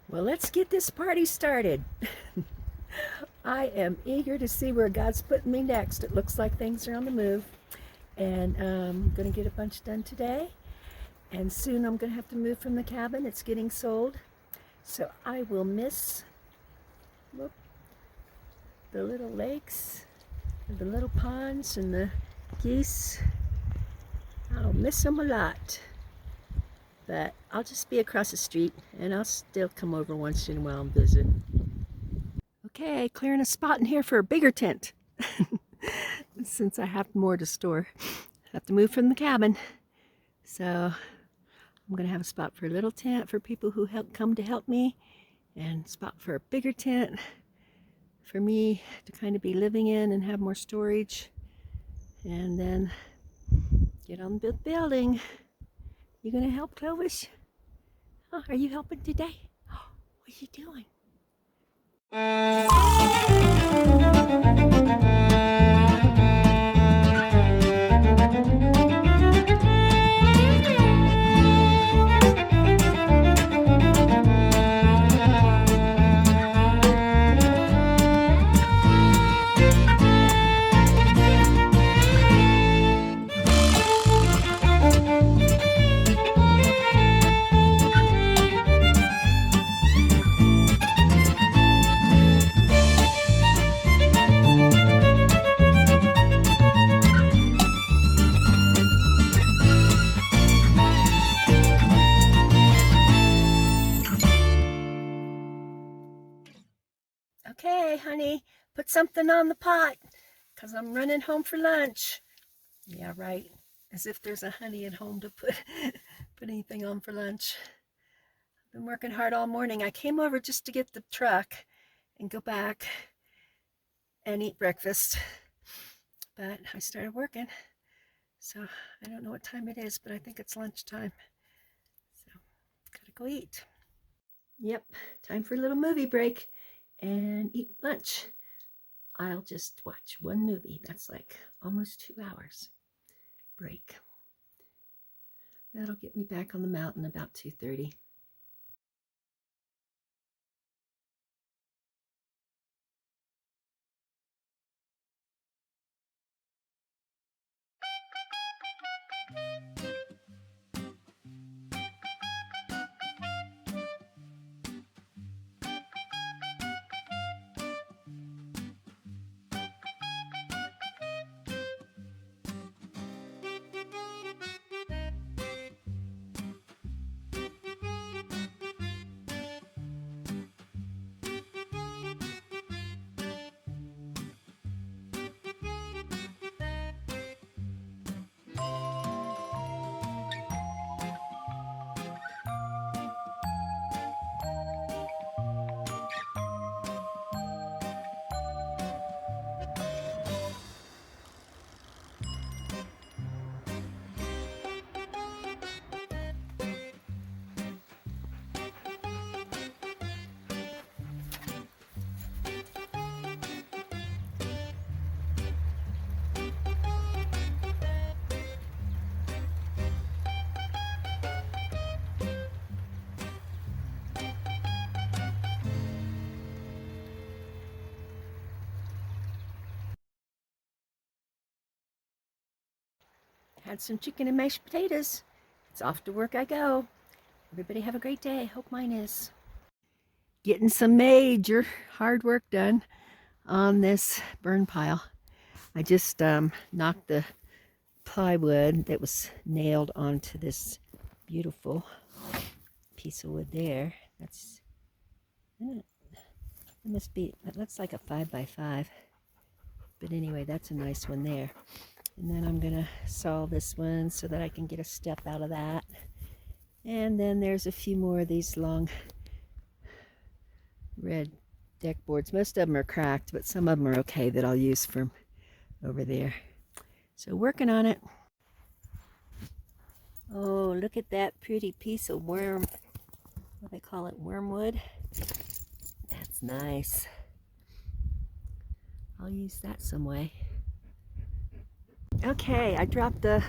Well, let's get this party started. I am eager to see where God's putting me next. It looks like things are on the move, and I'm going to get a bunch done today. And soon I'm going to have to move from the cabin. It's getting sold. So I will miss whoop, the little lakes, and the little ponds, and the geese. I'll miss them a lot. But I'll just be across the street, and I'll still come over once in a while and visit. Okay, clearing a spot in here for a bigger tent. Since I have more to store. I have to move from the cabin. So I'm gonna have a spot for a little tent for people who come to help me, and a spot for a bigger tent for me to kind of be living in and have more storage. And then get on the building. You gonna help, Clovis? Oh, are you helping today? Oh, what are you doing? Okay, honey, put something on the pot, because I'm running home for lunch. Yeah, right. As if there's a honey at home to put anything on for lunch. I've been working hard all morning. I came over just to get the truck and go back and eat breakfast. But I started working. So I don't know what time it is, but I think it's lunchtime. So gotta go eat. Yep, time for a little movie break and eat lunch. I'll just watch one movie. That's like almost 2 hours break. That'll get me back on the mountain about 2:30. Had some chicken and mashed potatoes. It's off to work I go. Everybody have a great day. Hope mine is. Getting some major hard work done on this burn pile. I just knocked the plywood that was nailed onto this beautiful piece of wood there. That's it must be, that looks like a 5x5, but anyway, that's a nice one there. And then I'm gonna saw this one so that I can get a step out of that. And then there's a few more of these long red deck boards. Most of them are cracked, but some of them are okay that I'll use from over there. So working on it. Oh, look at that pretty piece of worm. What do they call it? Wormwood. That's nice. I'll use that some way. Okay, I dropped a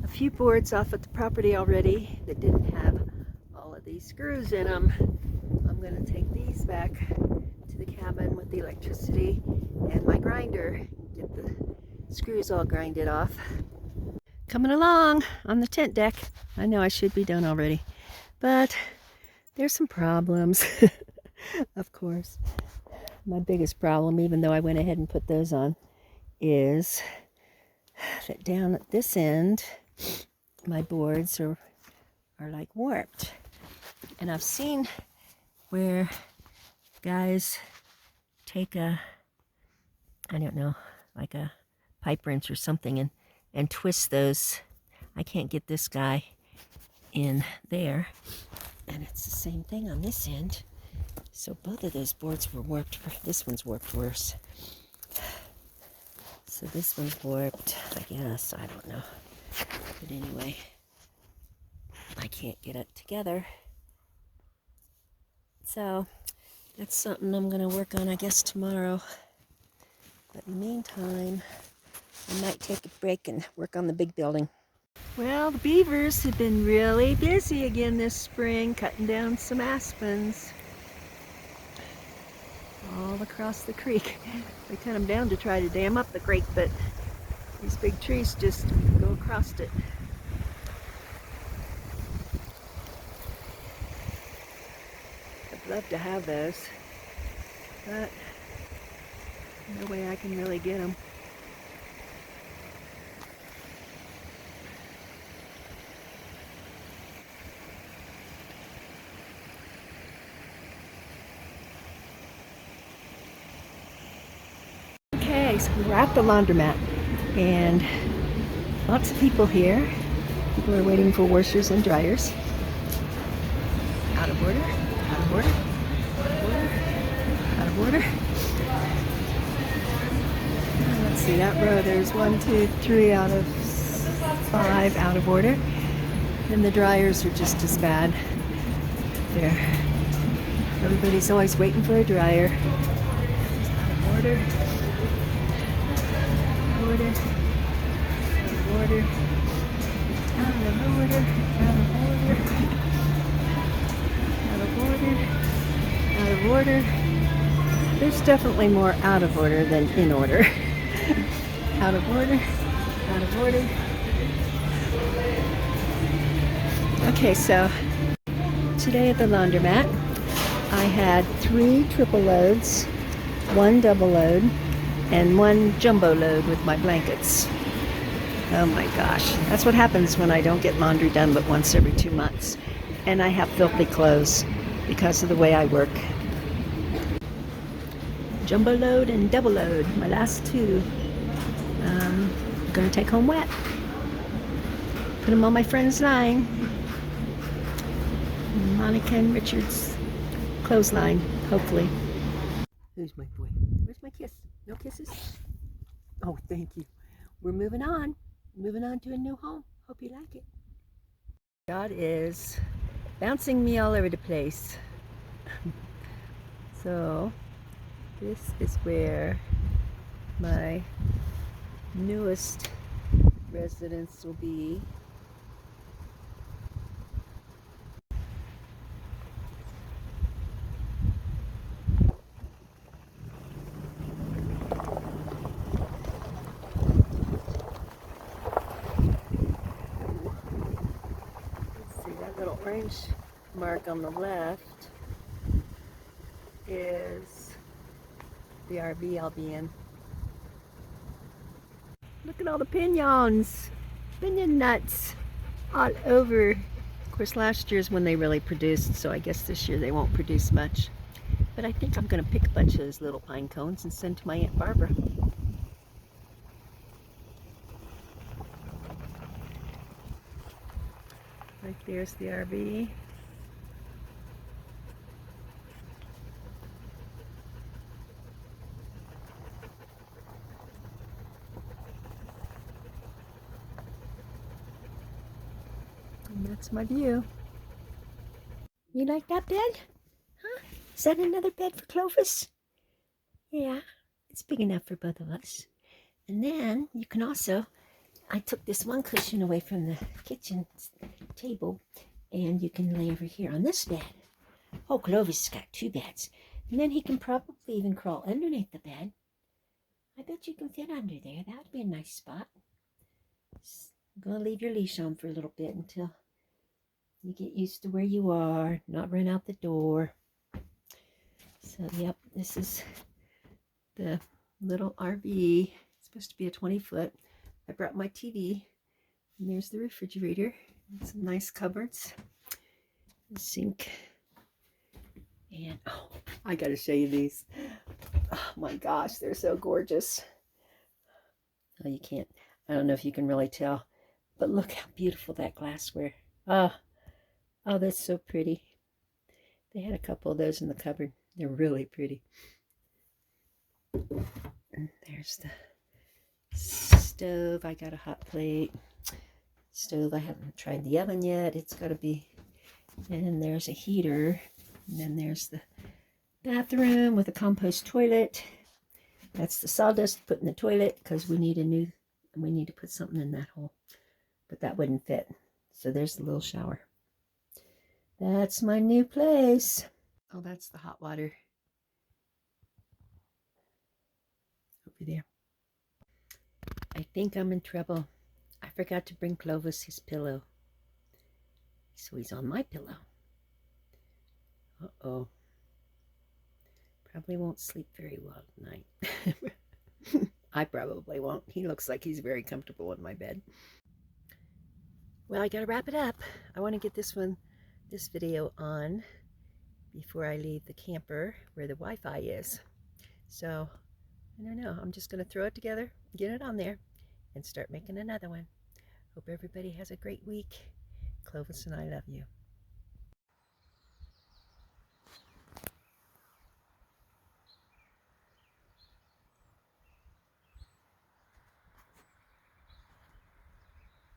few boards off at the property already that didn't have all of these screws in them. I'm I'm going to take these back to the cabin with the electricity and my grinder, get the screws all grinded off. Coming along on the tent deck. I know I should be done already, but there's some problems. Of course, my biggest problem, even though I went ahead and put those on, is that down at this end, my boards are like warped. And I've seen where guys take a, I don't know, like a pipe wrench or something and twist those. I can't get this guy in there. And it's the same thing on this end. So both of those boards were warped. This one's warped worse. So this one's warped, I guess. I don't know. But anyway, I can't get it together. So that's something I'm going to work on, I guess, tomorrow. But in the meantime, I might take a break and work on the big building. Well, the beavers have been really busy again this spring, cutting down some aspens all across the creek. They cut them down to try to dam up the creek, but these big trees just go across it. I'd love to have those, but no way I can really get them. Okay, so we're at the laundromat, and lots of people here. People are waiting for washers and dryers. Out of order, out of order, out of order, out of order. Let's see, that row, there's 1, 2, 3 out of 5 out of order. And the dryers are just as bad. There. Everybody's always waiting for a dryer. Out of order. Order, out of order, out of order, out of order, out of order. There's definitely more out of order than in order. Out of order, out of order. Okay, so today at the laundromat, I had 3 triple loads, 1 double load, and 1 jumbo load with my blankets. Oh my gosh, that's what happens when I don't get laundry done but once every 2 months. And I have filthy clothes because of the way I work. Jumbo load and double load, my last 2. I'm gonna take home wet. Put them on my friend's line. Monica and Richard's clothesline, hopefully. Who's my boy? Where's my kiss? No kisses? Oh, thank you. We're moving on. Moving on to a new home. Hope you like it. God is bouncing me all over the place. So, this is where my newest residence will be. Orange mark on the left is the RV I'll be in. Look at all the piñons, piñon nuts all over. Of course, last year's when they really produced, so I guess this year they won't produce much. But I think I'm going to pick a bunch of those little pine cones and send to my Aunt Barbara. Right there's the RV. And that's my view. You like that bed? Huh? Is that another bed for Clovis? Yeah, it's big enough for both of us. And then you can also, I took this one cushion away from the kitchen table, and you can lay over here on this bed. Oh, Clovis has got 2 beds. And then he can probably even crawl underneath the bed. I bet you can fit under there. That would be a nice spot. I'm going to leave your leash on for a little bit until you get used to where you are, not run out the door. So, yep, this is the little RV. It's supposed to be a 20-foot. I brought my TV, and there's the refrigerator. And some nice cupboards, the sink, and oh, I gotta show you these. Oh my gosh, they're so gorgeous. Oh, you can't, I don't know if you can really tell, but look how beautiful that glassware. Oh, that's so pretty. They had a couple of those in the cupboard. They're really pretty. And there's the stove. I got a hot plate. Stove, I haven't tried the oven yet. It's got to be. And there's a heater. And then there's the bathroom with a compost toilet. That's the sawdust put in the toilet because we need to put something in that hole. But that wouldn't fit. So there's the little shower. That's my new place. Oh, that's the hot water. Over there. I think I'm in trouble. I forgot to bring Clovis his pillow. So he's on my pillow. Uh-oh. Probably won't sleep very well tonight. I probably won't. He looks like he's very comfortable in my bed. Well, I gotta wrap it up. I want to get this video on before I leave the camper where the Wi-Fi is. So, I don't know. I'm just gonna throw it together, get it on there, and start making another one. Hope everybody has a great week. Clovis and I love you.